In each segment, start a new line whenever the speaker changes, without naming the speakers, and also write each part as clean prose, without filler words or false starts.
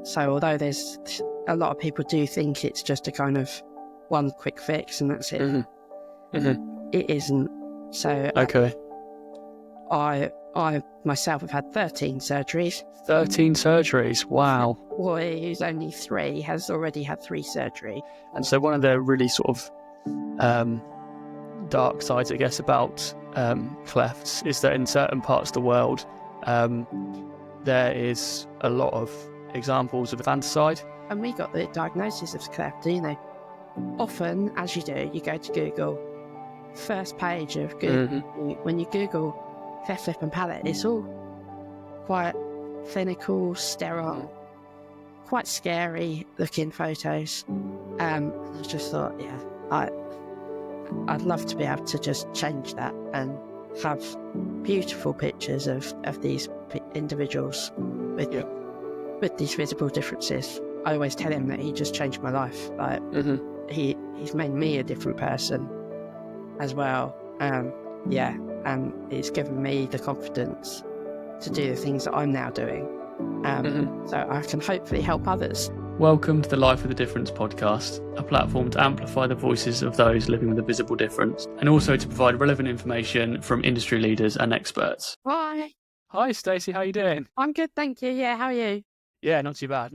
So although there's a lot of people do think it's just a kind of one quick fix and that's it, it isn't. So
Okay.
I myself have had 13 surgeries.
13 surgeries. Wow.
Boy who's only 3 has already had 3 surgeries.
And so one of the really sort of dark sides, I guess, about clefts is that in certain parts of the world, there is a lot of examples of infanticide.
And we got the diagnosis of cleft, often, as you do, you go to Google, first page of Google, when you Google cleft lip and palate, it's all quite clinical, sterile, quite scary looking photos. I just thought, I'd love to be able to just change that and have beautiful pictures of these individuals with these visible differences. I always tell him that he just changed my life. Like he's made me a different person as well. And it's given me the confidence to do the things that I'm now doing. So I can hopefully help others.
Welcome to the Life with a Difference podcast, a platform to amplify the voices of those living with a visible difference and also to provide relevant information from industry leaders and experts.
Hi.
Hi, Stacey. How are you doing?
I'm good, thank you. Yeah, how are you?
Yeah, not too bad.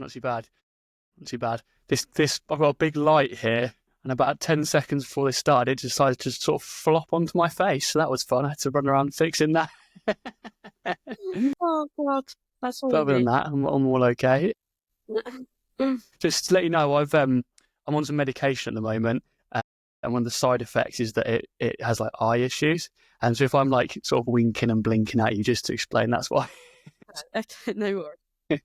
This I've got a big light here, and about 10 seconds before this started, it decided to sort of flop onto my face. So that was fun. I had to run around fixing that.
Oh, God. That's all.
But other than that, I'm all okay. Just to let you know, I'm on some medication at the moment, and one of the side effects is that it has like eye issues, and so if I'm like sort of winking and blinking at you, just to explain, that's why.
No worries.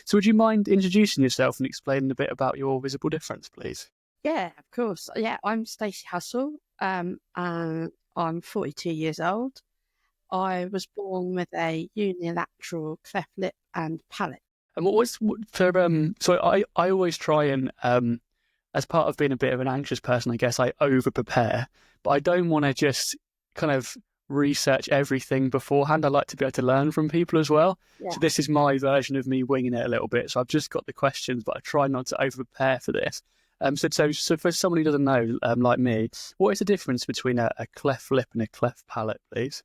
So would you mind introducing yourself and explaining a bit about your visible difference, please?
Yeah, of course. Yeah, I'm Stacey Hustle, and I'm 42 years old. I was born with a unilateral cleft lip and palate.
And so I always try and, as part of being a bit of an anxious person, I guess I over prepare, but I don't want to just kind of research everything beforehand. I like to be able to learn from people as well. Yeah. So this is my version of me winging it a little bit. So I've just got the questions, but I try not to over prepare for this. So for someone who doesn't know, like me, what is the difference between a cleft lip and a cleft palate, please?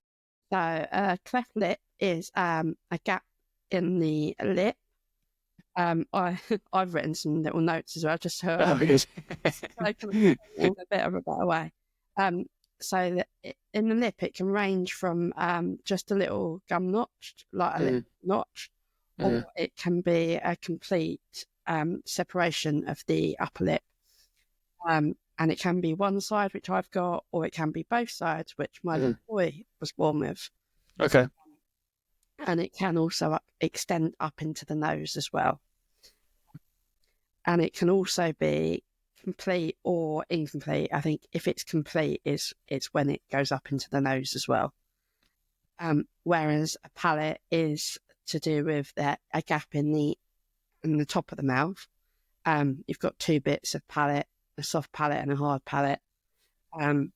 So a cleft lip is a gap in the lip. I've written some little notes as well, just so I can in a bit of a better way. So that in the lip, it can range from just a little gum notch, like a lip notch, or it can be a complete separation of the upper lip. And it can be one side, which I've got, or it can be both sides, which my little boy was born with.
Okay.
And it can also extend up into the nose as well. And it can also be complete or incomplete. I think if it's complete, it's when it goes up into the nose as well. Whereas a palate is to do with a gap in the top of the mouth. You've got 2 bits of palate, a soft palate and a hard palate. And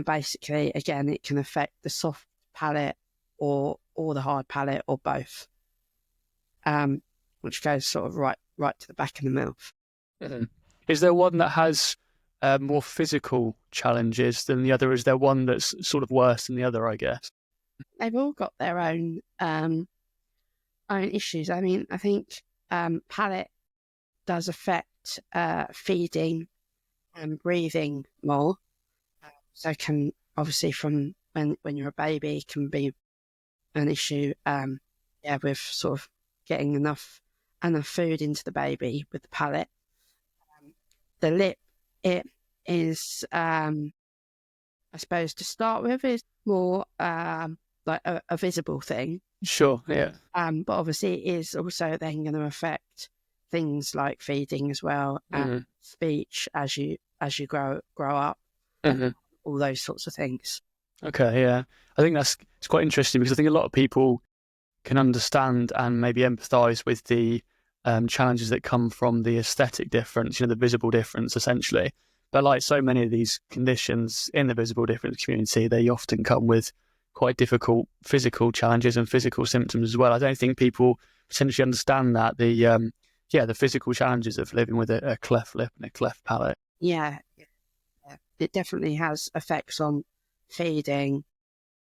basically, again, it can affect the soft palate or the hard palate or both, which goes sort of right to the back of the mouth.
Is there one that has more physical challenges than the other? Is there one that's sort of worse than the other, I guess?
They've all got their own issues. I mean, I think palate does affect feeding and breathing more. So can obviously from when you're a baby can be an issue. With sort of getting enough food into the baby with the palate. The lip, it is, I suppose to start with, is more like a visible thing.
Sure, yeah.
But obviously it is also then going to affect things like feeding as well, and speech as you grow up, all those sorts of things.
Okay, yeah. I think it's quite interesting because I think a lot of people can understand and maybe empathise with the challenges that come from the aesthetic difference, the visible difference essentially. But like so many of these conditions in the visible difference community, they often come with quite difficult physical challenges and physical symptoms as well. I don't think people potentially understand that the physical challenges of living with a cleft lip and a cleft palate.
Yeah, it definitely has effects on feeding,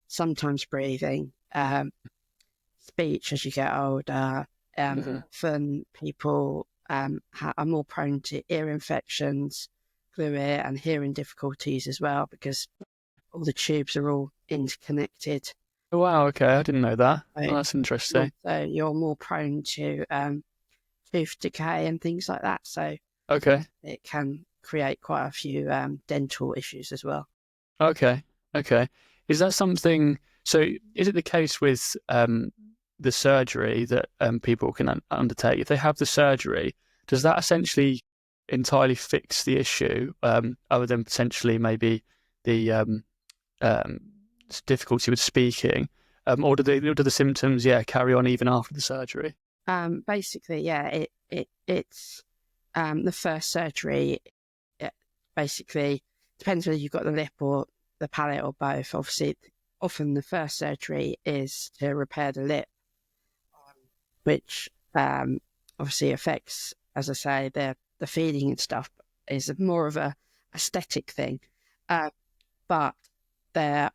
sometimes breathing, speech as you get older. Often people are more prone to ear infections, glue ear, and hearing difficulties as well, because all the tubes are all interconnected.
Oh, wow, okay, I didn't know that. Oh, that's interesting.
So you're more prone to tooth decay and things like that. So
okay,
it can create quite a few dental issues as well.
okay. Is that something? So, is it the case with the surgery that people can undertake? If they have the surgery, does that essentially entirely fix the issue, other than potentially maybe the difficulty with speaking, or do the symptoms carry on even after the surgery?
Basically, yeah, it's the first surgery. It basically depends whether you've got the lip or the palate or both. Obviously, often the first surgery is to repair the lip, which obviously affects, as I say, the feeding and stuff. Is more of a aesthetic thing, but there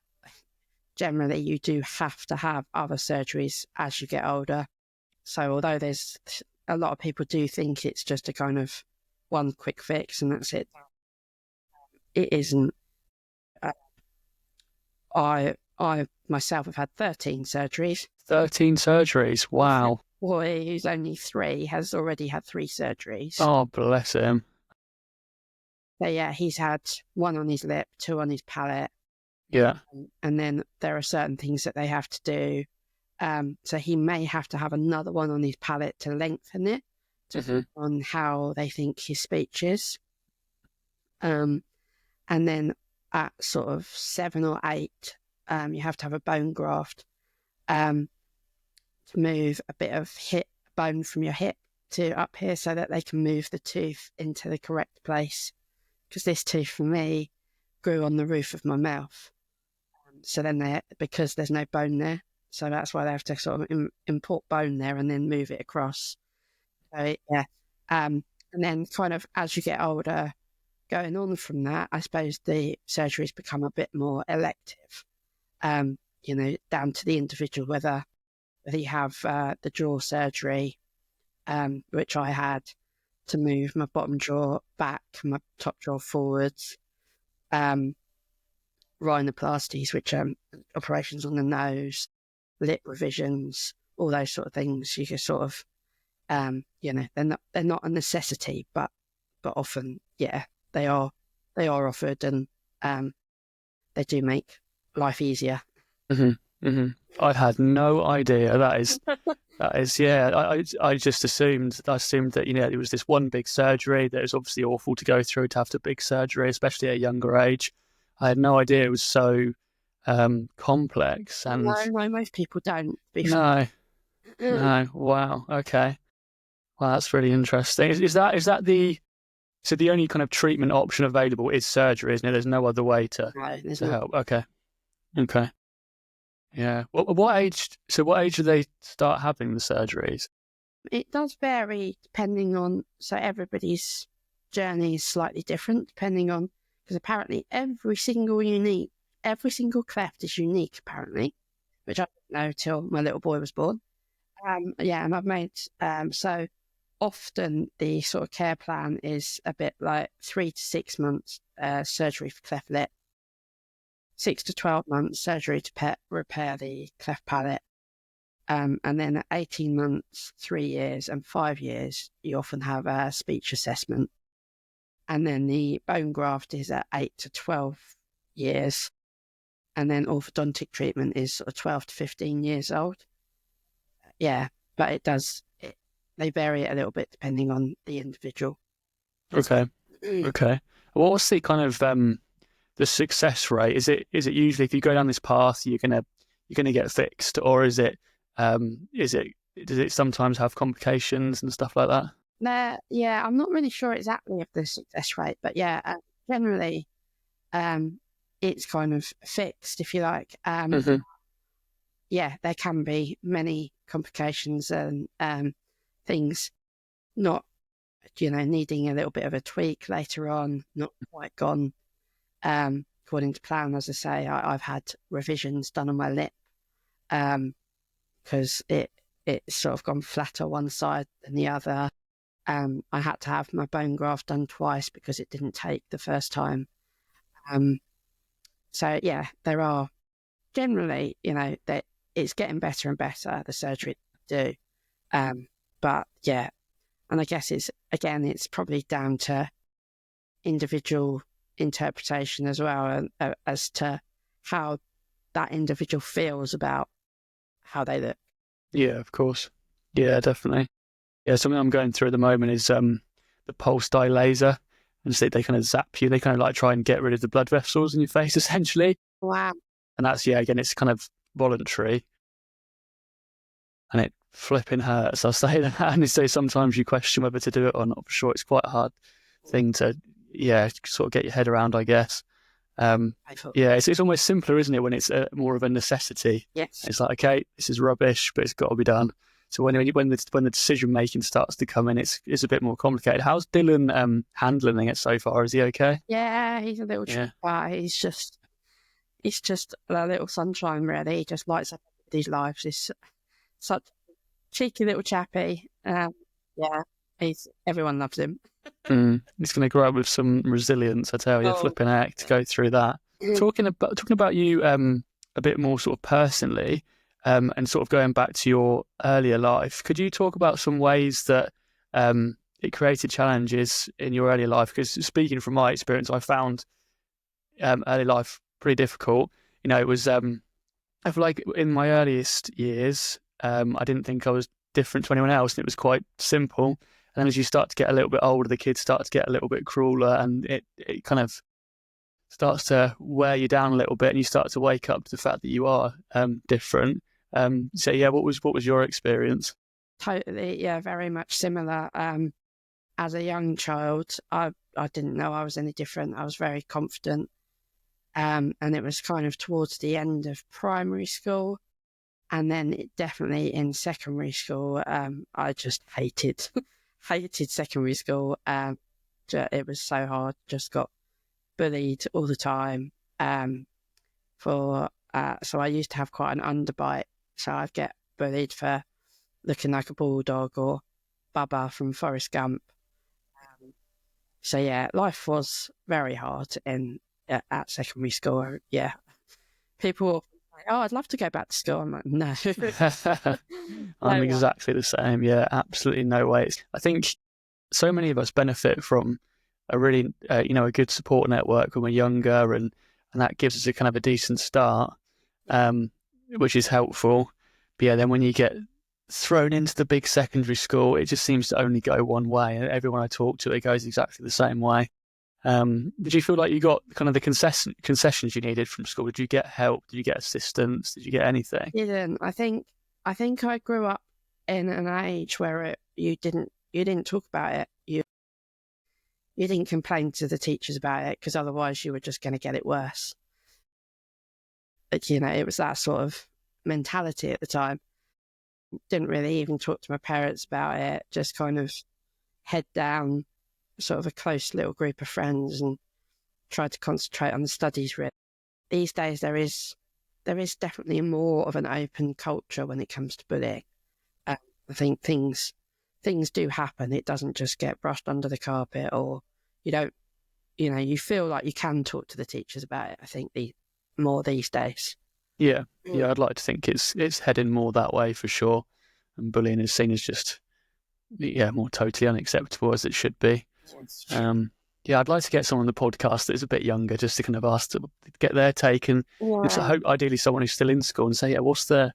generally you do have to have other surgeries as you get older. So although there's a lot of people do think it's just a kind of one quick fix and that's it, it isn't. I myself have had 13 surgeries.
13 surgeries. Wow.
Boy who's only 3 has already had 3 surgeries.
Oh, bless him.
So yeah, he's had 1 on his lip, 2 on his palate.
Yeah.
And then there are certain things that they have to do. So he may have to have another one on his palate to lengthen it, on how they think his speech is. And then at sort of 7 or 8, you have to have a bone graft to move a bit of hip bone from your hip to up here so that they can move the tooth into the correct place. Because this tooth for me grew on the roof of my mouth. So then because there's no bone there, so that's why they have to sort of import bone there and then move it across. So yeah, and then kind of as you get older, going on from that, I suppose the surgeries become a bit more elective. Down to the individual whether you have the jaw surgery, which I had to move my bottom jaw back, my top jaw forwards. Rhinoplasties, which are operations on the nose, lip revisions, all those sort of things. You can sort of, they're not a necessity, but often, yeah, they are offered, and they do make life easier.
I had no idea. That is, yeah. I just assumed that it was this one big surgery that is obviously awful to go through, to have the big surgery, especially at a younger age. I had no idea it was so complex. And
no, most people don't.
No. Wow. Okay. Wow, that's really interesting. Is that the only kind of treatment option available is surgery, isn't it? There's no other way to help. Okay. Yeah. What age? So what age do they start having the surgeries?
It does vary depending on. So everybody's journey is slightly different depending on, because apparently every single cleft is unique, apparently, which I didn't know till my little boy was born. And I've made so often the sort of care plan is a bit like 3 to 6 months surgery for cleft lip, 6 to 12 months surgery to repair the cleft palate, and then at 18 months, 3 years, and 5 years, you often have a speech assessment. And then the bone graft is at 8 to 12 years. And then orthodontic treatment is sort of 12 to 15 years old. Yeah, but they vary it a little bit depending on the individual.
Okay. What's the kind of the success rate? Is it usually, if you go down this path, you're gonna get fixed, or does it sometimes have complications and stuff like that?
Yeah, I'm not really sure exactly of the success rate, but yeah, generally, it's kind of fixed, if you like. yeah, there can be many complications and things not, needing a little bit of a tweak later on, not quite gone according to plan. As I say, I've had revisions done on my lip because it's sort of gone flatter one side than the other. I had to have my bone graft done twice because it didn't take the first time. So yeah, there are generally, that it's getting better and better, the surgery do. But yeah, and I guess it's probably down to individual interpretation as well, as to how that individual feels about how they look.
Yeah, of course. Yeah, definitely. Yeah, something I'm going through at the moment is the pulse dye laser. And so they kind of zap you. They kind of like try and get rid of the blood vessels in your face, essentially.
Wow.
And that's, yeah, again, it's kind of voluntary. And it flipping hurts. I'll say that. And so sometimes you question whether to do it or not. For sure, it's quite a hard thing to, sort of get your head around, I guess. Yeah, it's almost simpler, isn't it, when it's more of a necessity?
Yes.
It's like, okay, this is rubbish, but it's got to be done. So when the decision making starts to come in, it's a bit more complicated. How's Dylan handling it so far? Is he okay?
Yeah, he's a little guy. He's just a little sunshine, really. He just lights up everybody's lives. He's such a cheeky little chappy. Everyone loves him.
He's going to grow up with some resilience, I tell you. Flipping heck to go through that. Talking about you a bit more sort of personally, and sort of going back to your earlier life, could you talk about some ways that it created challenges in your earlier life? Because speaking from my experience, I found early life pretty difficult. It was I feel like in my earliest years, I didn't think I was different to anyone else, and it was quite simple. And then as you start to get a little bit older, the kids start to get a little bit crueler, and it kind of starts to wear you down a little bit, and you start to wake up to the fact that you are different. So yeah, what was your experience?
Totally, yeah, very much similar. As a young child, I didn't know I was any different. I was very confident. And it was kind of towards the end of primary school. And then definitely in secondary school, I just hated secondary school. It was so hard, just got bullied all the time. So I used to have quite an underbite. So I'd get bullied for looking like a bulldog or Bubba from Forrest Gump. So yeah, life was very hard at secondary school. Yeah, people were like, "Oh, I'd love to go back to school." I'm like, "No."
I'm exactly the same. Yeah, absolutely no way. I think so many of us benefit from a really, a good support network when we're younger, and that gives us a kind of a decent start, which is helpful. But yeah, then when you get thrown into the big secondary school, it just seems to only go one way, and everyone I talk to, it goes exactly the same way. Did you feel like you got kind of the concessions you needed from school? Did you get help? Did you get assistance? Did you get anything?
Didn't. I think I grew up in an age where you didn't talk about it. You didn't complain to the teachers about it, because otherwise you were just going to get it worse. But, it was that sort of mentality at the time. Didn't really even talk to my parents about it. Just kind of head down, sort of a close little group of friends, and tried to concentrate on the studies. Really, these days there is definitely more of an open culture when it comes to bullying. I think things do happen. It doesn't just get brushed under the carpet, or you don't, you feel like you can talk to the teachers about it. I think more these days.
Yeah, I'd like to think it's heading more that way for sure, and bullying is seen as just more totally unacceptable, as it should be. I'd like to get someone on the podcast that is a bit younger, just to kind of ask to get their take, and I hope ideally someone who's still in school, and say, what's the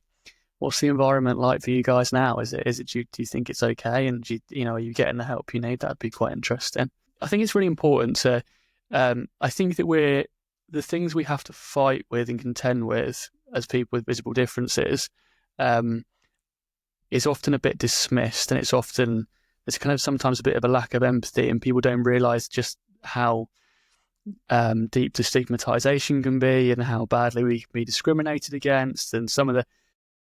environment like for you guys now? Is it do you think it's okay, and are you getting the help you need? That'd be quite interesting. I think it's really important to. I think that the things we have to fight with and contend with as people with visible differences is often a bit dismissed, and there's kind of sometimes a bit of a lack of empathy, and people don't realise just how deep the stigmatisation can be, and how badly we can be discriminated against, and some of the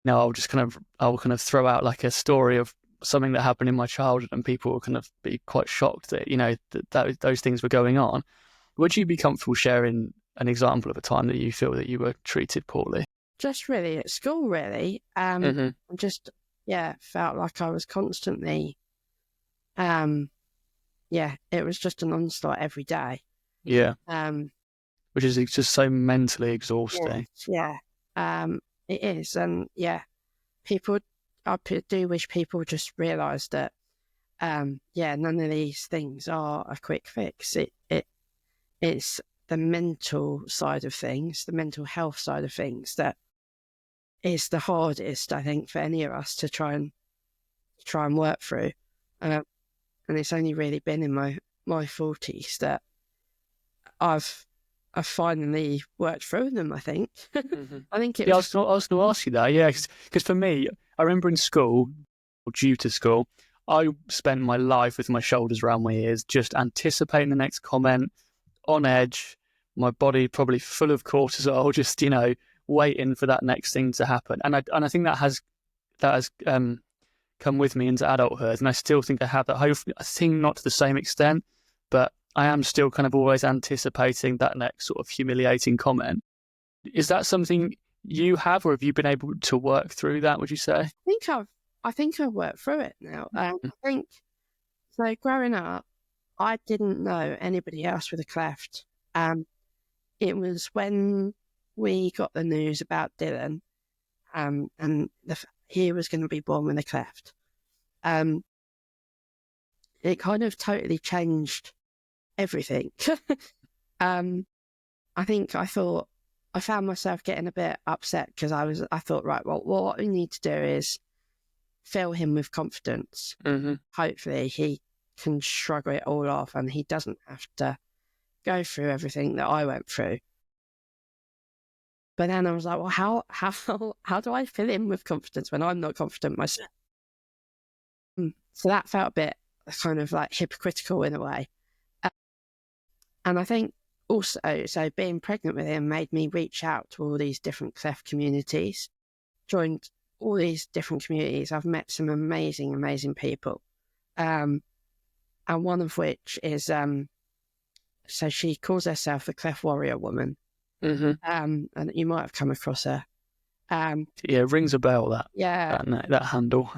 I'll kind of throw out like a story of something that happened in my childhood, and people will kind of be quite shocked that, that those things were going on. Would you be comfortable sharing an example of a time that you feel that you were treated poorly?
Just really at school, really. Just, felt like I was constantly, it was just an onslaught every day.
Yeah. Which is just so mentally exhausting.
Yeah. It is. And I do wish people just realised that, none of these things are a quick fix. It's the mental side of things, the mental health side of things, that is the hardest, I think, for any of us to try and work through. And it's only really been in my 40s that I've finally worked through them, I think. I think it was...
I was going to ask you that, yeah, because for me, I remember in school, or due to school, I spent my life with my shoulders around my ears, just anticipating the next comment, on edge, my body probably full of cortisol, just, waiting for that next thing to happen. And I think that has come with me into adulthood, and I still think I have that. Hopefully, I think not to the same extent, but I am still kind of always anticipating that next sort of humiliating comment. Is that something you have, or have you been able to work through that, would you say?
I think I've worked through it now. I think, so growing up, I didn't know anybody else with a cleft. It was when we got the news about Dylan, and he was going to be born with a cleft. It kind of totally changed everything. I think I found myself getting a bit upset because I thought, right, well, what we need to do is fill him with confidence. Hopefully he can shrug it all off and he doesn't have to go through everything that I went through. But then I was like, well, how do I fill him with confidence when I'm not confident myself? So that felt a bit kind of like hypocritical in a way. And I think also, so being pregnant with him made me reach out to all these different cleft communities, joined all these different communities. I've met some amazing, amazing people. And one of which is, so she calls herself the Cleft Warrior Woman. And you might have come across her.
It rings a bell, that handle.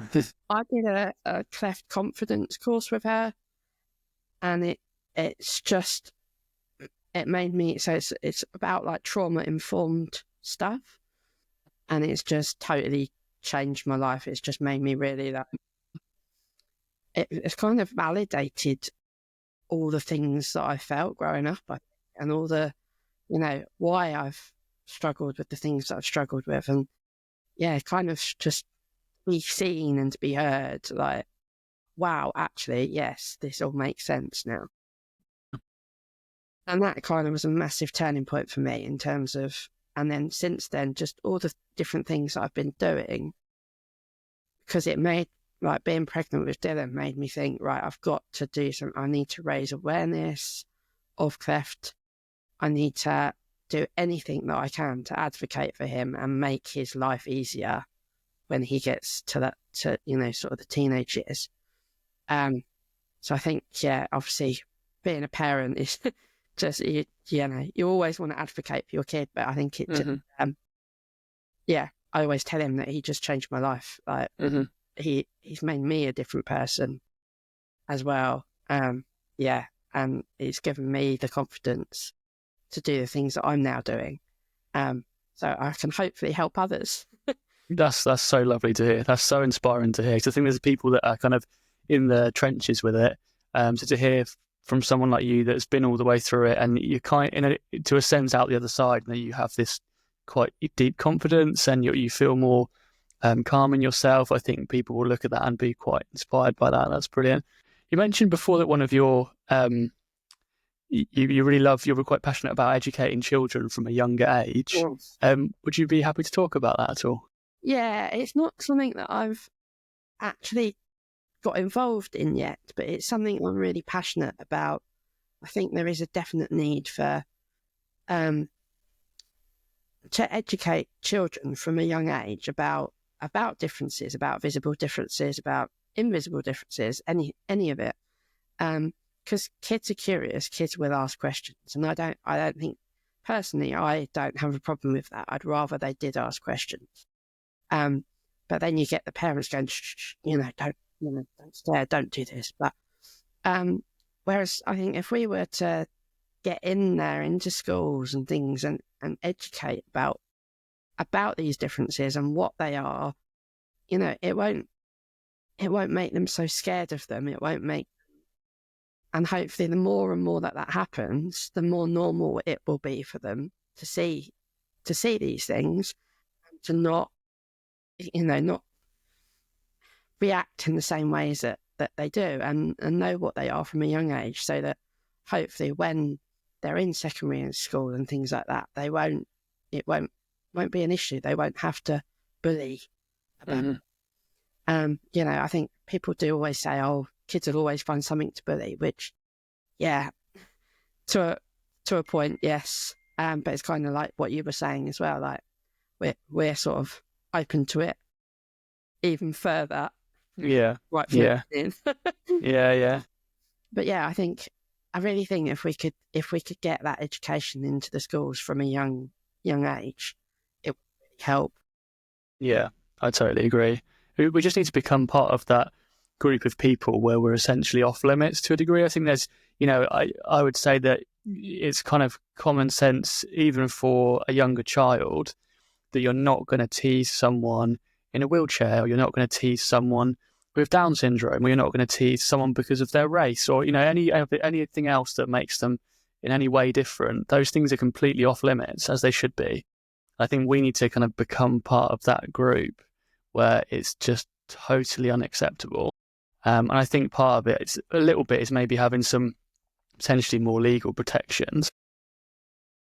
I did a Cleft confidence course with her, and it's just, it made me, so it's about like trauma informed stuff, and it's just totally changed my life. It's just made me really it's kind of validated all the things that I felt growing up, and all the, why I've struggled with the things that I've struggled with, and kind of just be seen and to be heard, like, wow, actually, yes, this all makes sense now. And that kind of was a massive turning point for me in terms of, and then since then, just all the different things that I've been doing, because it made, like, being pregnant with Dylan made me think, right, I've got to do something. I need to raise awareness of cleft. I need to do anything that I can to advocate for him and make his life easier when he gets to sort of the teenage years. So I think, obviously being a parent is just, you always want to advocate for your kid, but I think it, I always tell him that he just changed my life. Like, he's made me a different person as well. And it's given me the confidence to do the things that I'm now doing. So I can hopefully help others.
That's so lovely to hear. That's so inspiring to hear. Because I think there's people that are kind of in the trenches with it. So to hear from someone like you that's been all the way through it, and you're to a sense out the other side, and you have this quite deep confidence, and you feel more calm in yourself. I think people will look at that and be quite inspired by that. That's brilliant. You mentioned before that one of your you really love, you're quite passionate about educating children from a younger age.
Yes.
Would you be happy to talk about that at all?
Yeah, it's not something that I've actually got involved in yet, but it's something I'm really passionate about. I think there is a definite need for to educate children from a young age about about differences, about visible differences, about invisible differences, any of it. Because kids are curious, kids will ask questions, and I don't think personally I don't have a problem with that. I'd rather they did ask questions. But then you get the parents going, shh, don't stare, don't do this. But whereas I think if we were to get in there into schools and things and educate about these differences and what they are, it won't make them so scared of them. It won't make, and hopefully the more and more that happens, the more normal it will be for them to see these things, and to not react in the same ways that they do, and know what they are from a young age, so that hopefully when they're in secondary and school and things like that, it won't be an issue. They won't have to bully about it. I think people do always say, oh, kids will always find something to bully, which, yeah, to a point, yes. But it's kind of like what you were saying as well, like we're sort of open to it even further.
Yeah.
Right.
Yeah. Yeah.
But yeah, I really think if we could get that education into the schools from a young age, it would really help.
Yeah, I totally agree. We just need to become part of that group of people where we're essentially off limits to a degree. I think there's, I would say that it's kind of common sense, even for a younger child, that you're not going to tease someone in a wheelchair, or you're not going to tease someone with Down syndrome, or you're not going to tease someone because of their race, or anything else that makes them in any way different. Those things are completely off limits, as they should be. I think we need to kind of become part of that group where it's just totally unacceptable. And I think part of it, is maybe having some potentially more legal protections.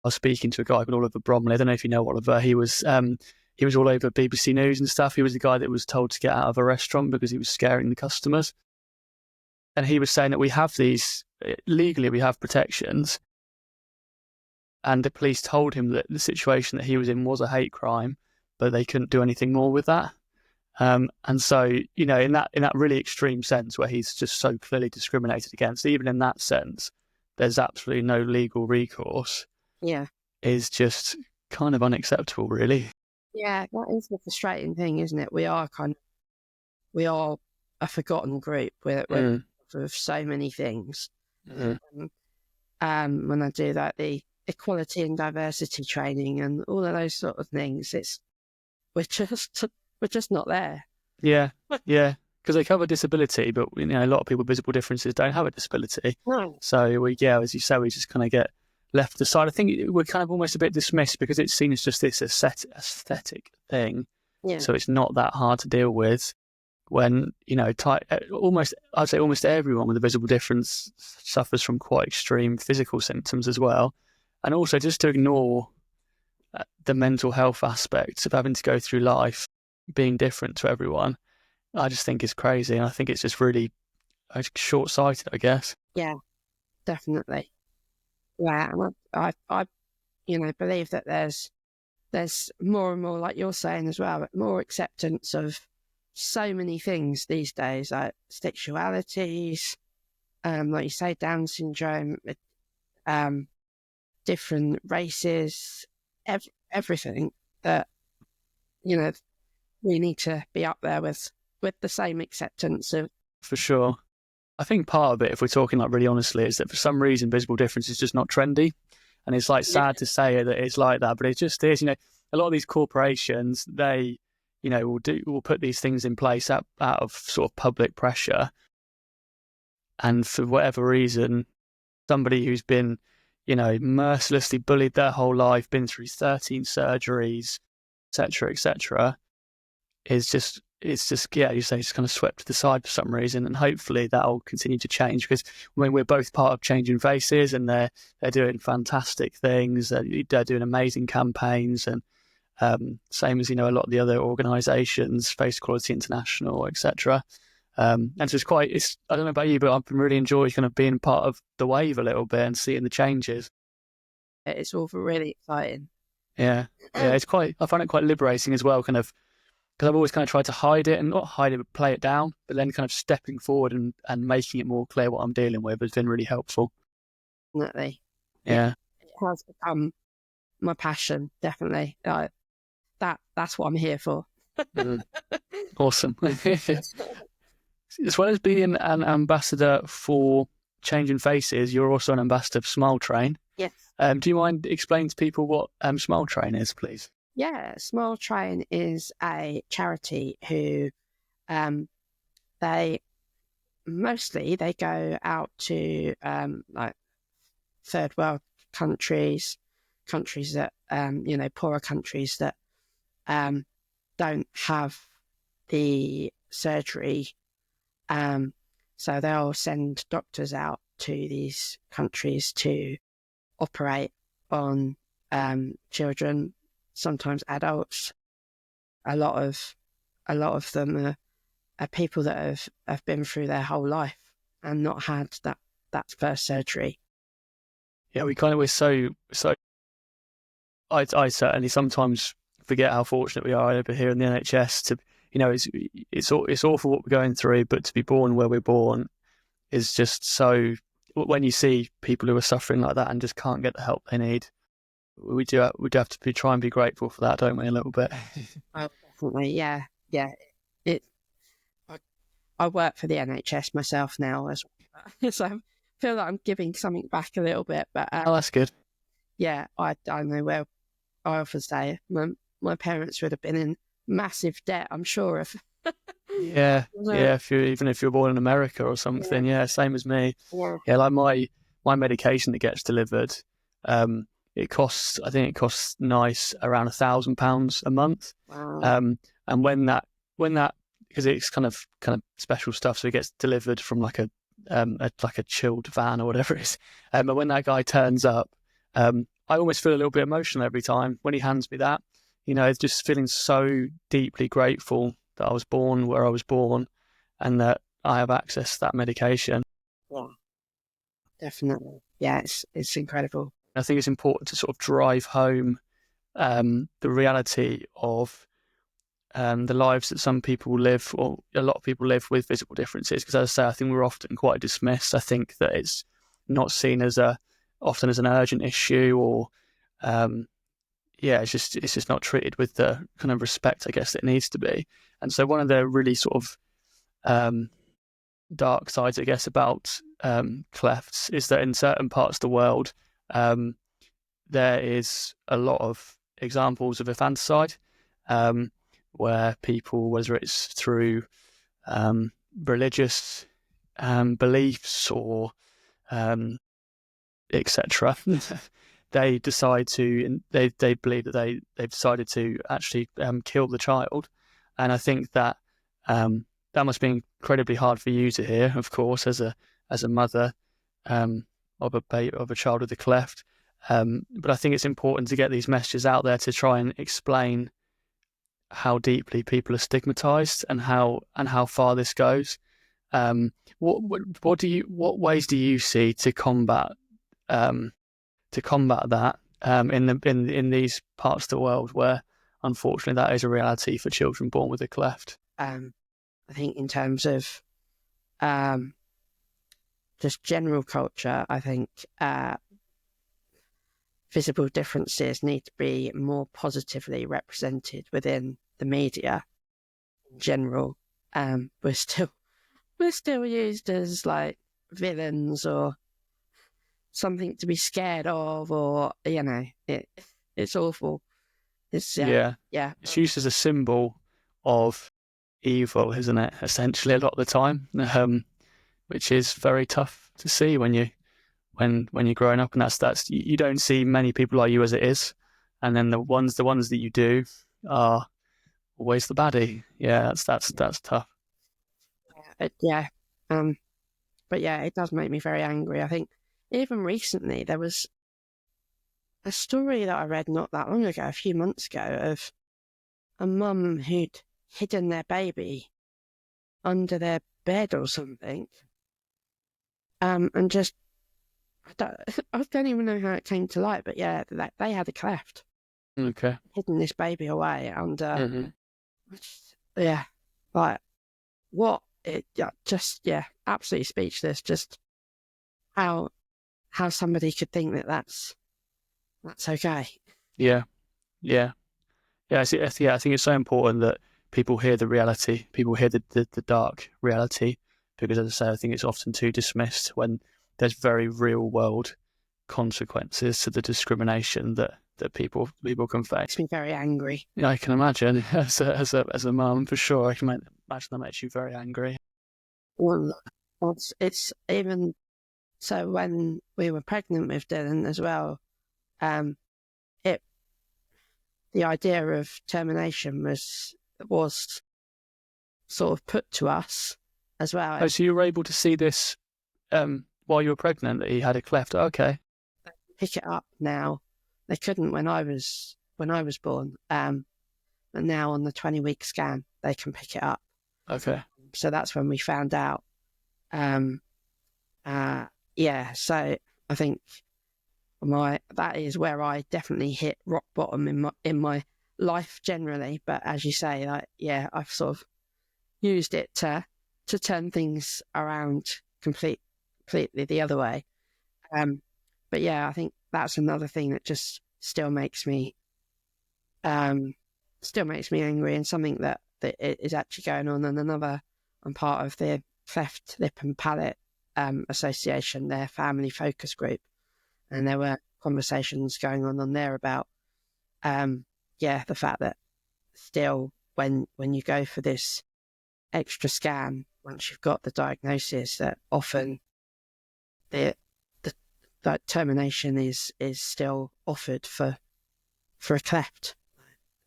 I was speaking to a guy called Oliver Bromley. I don't know if you know Oliver. He was all over BBC News and stuff. He was the guy that was told to get out of a restaurant because he was scaring the customers. And he was saying that we have legally we have protections. And the police told him that the situation that he was in was a hate crime, but they couldn't do anything more with that. And so, in that really extreme sense where he's just so clearly discriminated against, even in that sense, there's absolutely no legal recourse.
Yeah.
Is just kind of unacceptable, really.
Yeah, that is the frustrating thing, isn't it? We are a forgotten group with so many things. When I do that, the equality and diversity training and all of those sort of things, we're just not there.
Yeah, because they cover disability, but a lot of people with visible differences don't have a disability.
No.
So as you say, we just kind of get left aside. I think we're kind of almost a bit dismissed because it's seen as just this aesthetic thing.
Yeah.
So it's not that hard to deal with. When I'd say almost everyone with a visible difference suffers from quite extreme physical symptoms as well, and also just to ignore the mental health aspects of having to go through life being different to everyone, I just think is crazy, and I think it's just really short-sighted, I guess.
Yeah, definitely. Yeah, and I believe that there's more and more, like you're saying as well, more acceptance of so many things these days, like sexualities, like you say, Down syndrome, different races, everything that we need to be up there with the same acceptance of.
For sure. I think part of it, if we're talking like really honestly, is that for some reason visible difference is just not trendy. And it's like sad to say that it's like that, but it just is. A lot of these corporations, they, will put these things in place out of sort of public pressure. And for whatever reason, somebody who's been, mercilessly bullied their whole life, been through 13 surgeries, etc., it's just, you say, it's kind of swept to the side for some reason. And hopefully that'll continue to change, because we're both part of Changing Faces, and they're doing fantastic things. They're doing amazing campaigns, and same as, a lot of the other organisations, Face Equality International, etc. And so I don't know about you, but I've been really enjoying kind of being part of the wave a little bit and seeing the changes.
It's all really exciting.
Yeah. I find it quite liberating as well, kind of because I've always kind of tried to hide it, and not hide it, but play it down. But then kind of stepping forward and making it more clear what I'm dealing with has been really helpful.
Definitely.
Yeah.
It has become my passion, definitely. That's what I'm here for.
Awesome. As well as being an ambassador for Changing Faces, you're also an ambassador for Smile Train.
Yes.
Do you mind explaining to people what Smile Train is, please?
Yeah, Smile Train is a charity who they go out to like third world countries that poorer countries that don't have the surgery. So they'll send doctors out to these countries to operate on children, sometimes adults. A lot of them are people that have been through their whole life and not had that first surgery.
Yeah, we're so. I certainly sometimes forget how fortunate we are over here in the NHS to, it's awful what we're going through, but to be born where we're born is just so. When you see people who are suffering like that and just can't get the help they need, we do have to try and be grateful for that, don't we? A little bit.
Oh, definitely, yeah. I work for the NHS myself now as well, so I feel like I'm giving something back a little bit. But
Oh, that's good.
yeah, I know where I often say my parents would have been in massive debt, I'm sure of.
Yeah. Even if you're born in America or something, same as me. Yeah, like my medication that gets delivered, it costs NICE around £1,000 a month.
Wow.
And when that because it's kind of special stuff, so it gets delivered from like a chilled van or whatever it is. And when that guy turns up, I almost feel a little bit emotional every time when he hands me that. It's just feeling so deeply grateful that I was born where I was born and that I have access to that medication.
Yeah, definitely. Yeah, it's incredible.
I think it's important to sort of drive home the reality of the lives that some people live, or a lot of people live, with visible differences. Because as I say, I think we're often quite dismissed. I think that it's not seen often as an urgent issue, or it's just not treated with the kind of respect, I guess, that it needs to be. And so one of the really sort of dark sides, I guess, about clefts is that in certain parts of the world, there is a lot of examples of infanticide, where people, whether it's through religious beliefs or etc., they decide to they believe that they've decided to actually kill the child. And I think that that must be incredibly hard for you to hear, of course, as a mother of a child with a cleft. But I think it's important to get these messages out there to try and explain how deeply people are stigmatized and how far this goes. What ways do you see to combat that in these parts of the world where unfortunately that is a reality for children born with a cleft?
I think in terms of just general culture, I think visible differences need to be more positively represented within the media in general. We're still used as like villains or something to be scared of, or it's awful. It's
It's used as a symbol of evil, isn't it? Essentially, a lot of the time, which is very tough to see when you're growing up, and that's you don't see many people like you as it is, and then the ones that you do are always the baddie. Yeah, that's tough.
But yeah, it does make me very angry. I think even recently there was a story that I read not that long ago, a few months ago, of a mum who'd hidden their baby under their bed or something. And just, I don't even know how it came to light, but yeah, they had a cleft.
Okay.
Hidden this baby away under Yeah, like what it absolutely speechless. Just how somebody could think that that's okay.
Yeah, yeah, yeah. I think it's so important that people hear the reality, people hear the dark reality, because as I say, I think it's often too dismissed when there's very real world consequences to the discrimination that people can face.
Makes me very angry.
Yeah, I can imagine as a mum, for sure. I can imagine that makes you very angry.
Well, it's even so when we were pregnant with Dylan as well. It the idea of termination was sort of put to us as well.
Oh, so you were able to see this while you were pregnant, that he had a cleft? Okay.
Pick it up now. They couldn't when I was born. But now on the 20-week scan, they can pick it up.
Okay.
So that's when we found out. So I think that is where I definitely hit rock bottom in my life generally. But as you say, I've sort of used it to turn things around completely the other way. But yeah, I think that's another thing that just still makes me angry, and something that is actually going on. And I'm part of the Cleft, Lip and Palate Association, their family focus group, and there were conversations going on there about the fact that still when you go for this extra scan, once you've got the diagnosis, that often the termination is still offered for a cleft.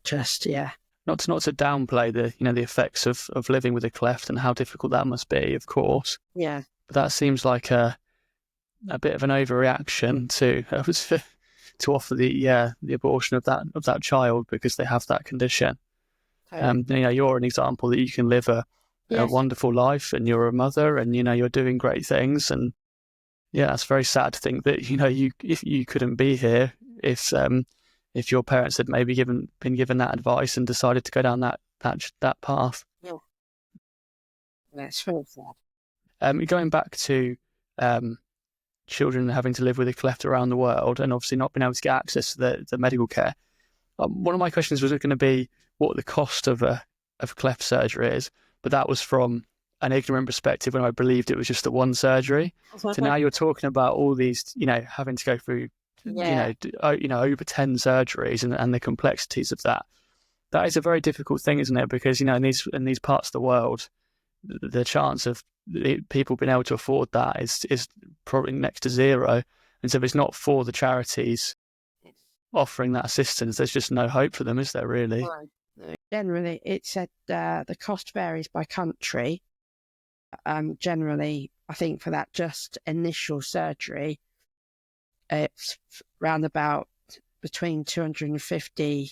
Just
Not to downplay the effects of living with a cleft and how difficult that must be, of course.
Yeah.
But that seems like a bit of an overreaction to offer the abortion of that child because they have that condition.
Totally.
You're an example that you can live a wonderful life, and you're a mother, and you're doing great things, and it's very sad to think that if you couldn't be here if your parents had maybe been given that advice and decided to go down that path.
Yeah, that's very sad.
Going back to children having to live with a cleft around the world, and obviously not being able to get access to the medical care. One of my questions was going to be what the cost of cleft surgery is, but that was from an ignorant perspective when I believed it was just the one surgery. So now you're talking about all these, having to go through, over 10 surgeries and the complexities of that. That is a very difficult thing, isn't it? Because, in these parts of the world, the chance of people being able to afford that is probably next to zero. And so if it's not for the charities offering that assistance, there's just no hope for them, is there, really?
No. Generally, it said the cost varies by country. Generally, I think for that just initial surgery, it's round about between 250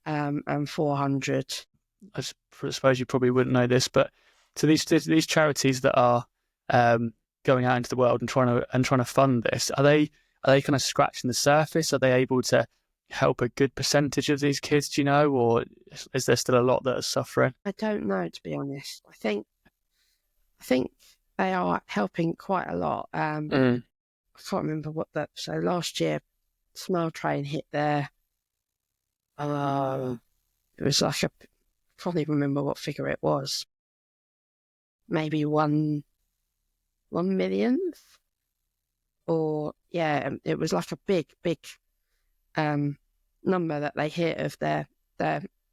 and 400.
I suppose you probably wouldn't know this, but so these charities that are going out into the world and trying to fund this, are they kind of scratching the surface? Are they able to help a good percentage of these kids, do you know, or is there still a lot that are suffering?
I don't know, to be honest. I think they are helping quite a lot. I can't remember so last year, Smile Train hit their, it was like I can't even remember what figure it was. Maybe 1 millionth, or it was like a big number that they hit of their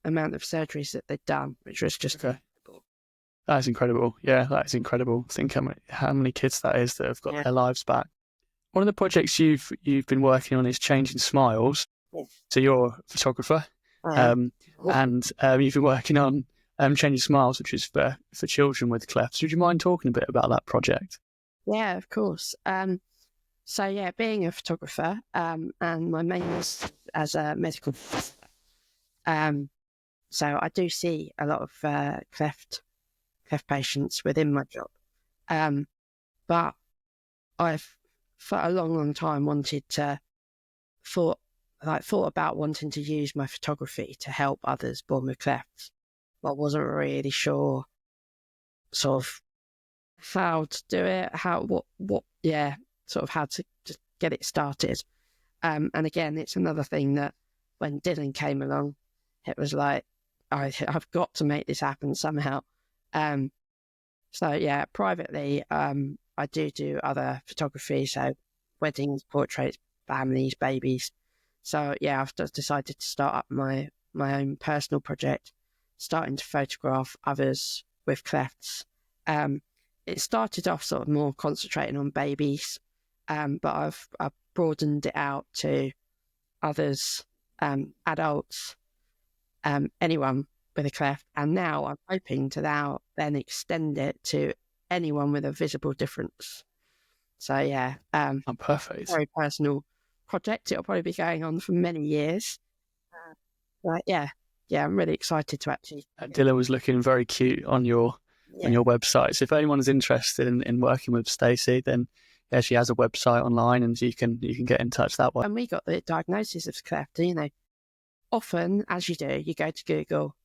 amount of surgeries that they'd done, which was just
incredible. That is incredible. Yeah, that is incredible. Think how many kids that is that have got their lives back. One of the projects you've been working on is Changing Smiles. Yes. So you're a photographer, and you've been working on Changing Smiles, which is for children with clefts. Would you mind talking a bit about that project?
Yeah, of course. So being a photographer, and my main is as a medical so I do see a lot of cleft patients within my job. But I've for a long time thought about wanting to use my photography to help others born with clefts, I wasn't really sure sort of how to do it, sort of how to just get it started. And again, it's another thing that when Dylan came along, it was like, I've got to make this happen somehow. So yeah, privately, I do other photography, so weddings, portraits, families, babies. So yeah, I've just decided to start up my own personal project, starting to photograph others with clefts. It started off sort of more concentrating on babies, but I've broadened it out to others, adults, anyone with a cleft, and now I'm hoping to then extend it to anyone with a visible difference. So yeah,
perfect.
Very personal project. It'll probably be going on for many years. But yeah, I'm really excited to actually.
Dylan was looking very cute on your website. So if anyone is interested in working with Stacey, then yeah, she has a website online, and you can get in touch that way.
And we got the diagnosis of cleft. Often, as you do, you go to Google.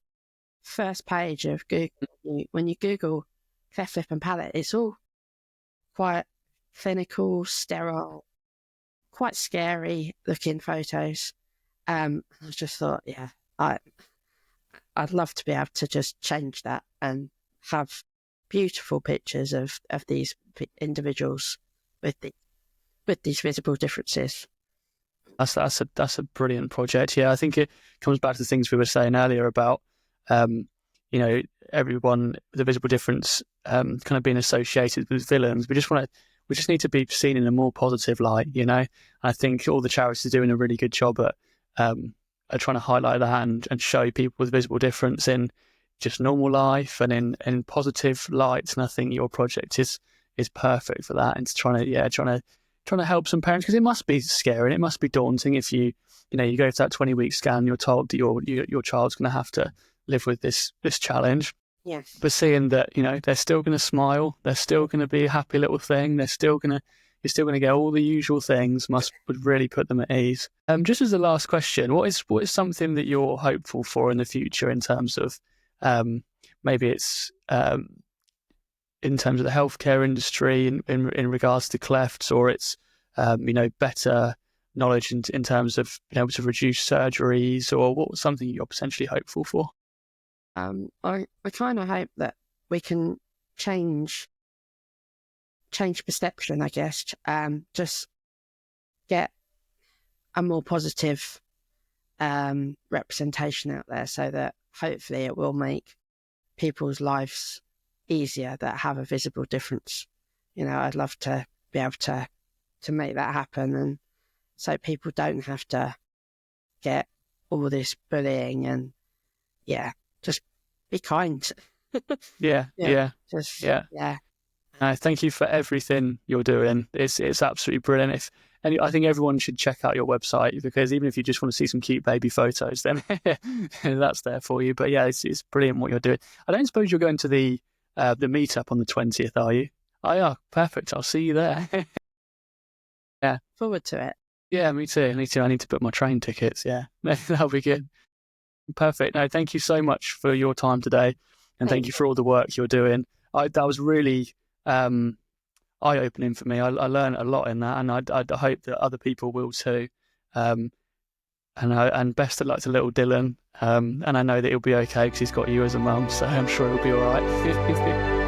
First page of Google, when you Google cleft lip and palate, it's all quite clinical, sterile, quite scary looking photos. I just thought, yeah, I'd love to be able to just change that and have beautiful pictures of these individuals with these visible differences.
That's a brilliant project. Yeah, I think it comes back to the things we were saying earlier about everyone with a visible difference kind of being associated with villains. We just need to be seen in a more positive light. I think all the charities are doing a really good job at trying to highlight that and show people with visible difference in just normal life and in positive lights. And I think your project is perfect for that. And it's trying to help some parents, because it must be scary and it must be daunting if you go to that 20-week scan, you're told that your child's going to have to live with this challenge.
Yes.
But seeing that, they're still going to smile, they're still going to be a happy little thing, you're still going to get all the usual things, would really put them at ease. Just as a last question, what is something that you're hopeful for in the future in terms of maybe it's in terms of the healthcare industry in regards to clefts, or it's better knowledge in terms of being able to reduce surgeries, or what was something you're potentially hopeful for?
I kind of hope that we can change perception, I guess. Just get a more positive representation out there, so that hopefully it will make people's lives easier that have a visible difference. I'd love to be able to make that happen, and so people don't have to get all this bullying, and just be kind.
Yeah. Thank you for everything you're doing. It's absolutely brilliant. I think everyone should check out your website, because even if you just want to see some cute baby photos, then that's there for you. But yeah, it's brilliant what you're doing. I don't suppose you're going to the meetup on the 20th, are you? Oh yeah, perfect. I'll see you there. Yeah.
Forward to it.
Yeah, me too. I need to book my train tickets. Yeah, that'll be good. Perfect. No, thank you so much for your time today, and thank you for all the work you're doing. That was really eye-opening for me. I learned a lot in that, and I hope that other people will too. And best of luck to little Dylan. And I know that he'll be okay because he's got you as a mum, so I'm sure he'll be all right.